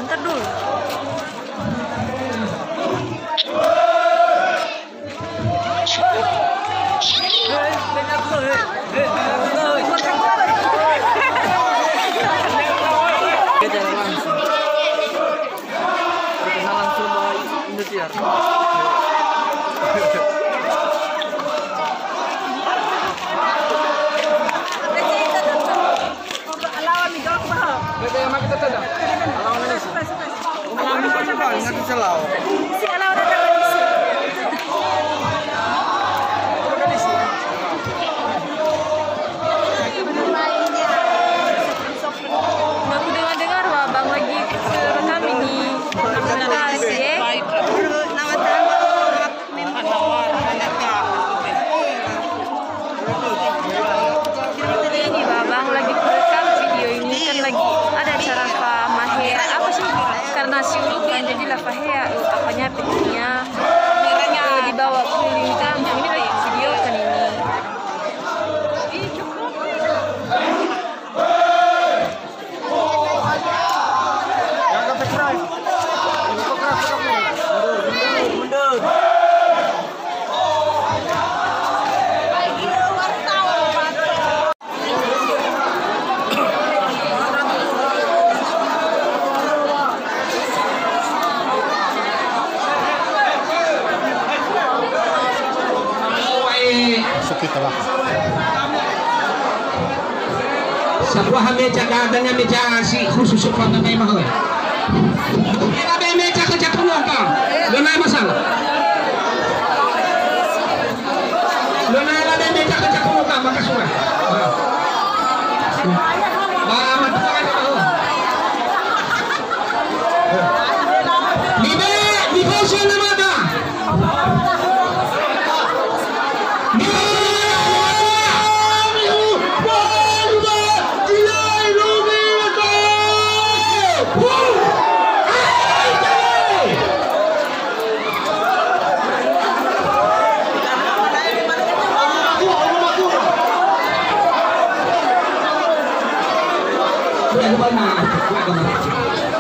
Ntar dulu. Kita langsung. Kita langsung bawa Indosiar. Bebe yang makin tetap. Alawan Indonesia. Alawan Indonesia. Ingat selau. Si alawan datang di sini. Aku dengar Bang lagi rekam ini. Nama sih. Ini Babang lagi rekam video ini kan lagi ada acara Pak Mahe apa sih karena syuting kan jadilah Pak Hea apanya pintunya dibawa keliling kampung ini lagi video kan ini. Kita lah. Sebuah meja adanya meja si khusus pada memang lah. Kita meja kerja keluar kan, luna masalah. Luna ada meja kerja keluar kan, maka sudah. Lama tu kan tahu. Bibe siapa nama? Hãy subscribe cho kênh Ghiền Mì Gõ để không bỏ lỡ những video hấp dẫn.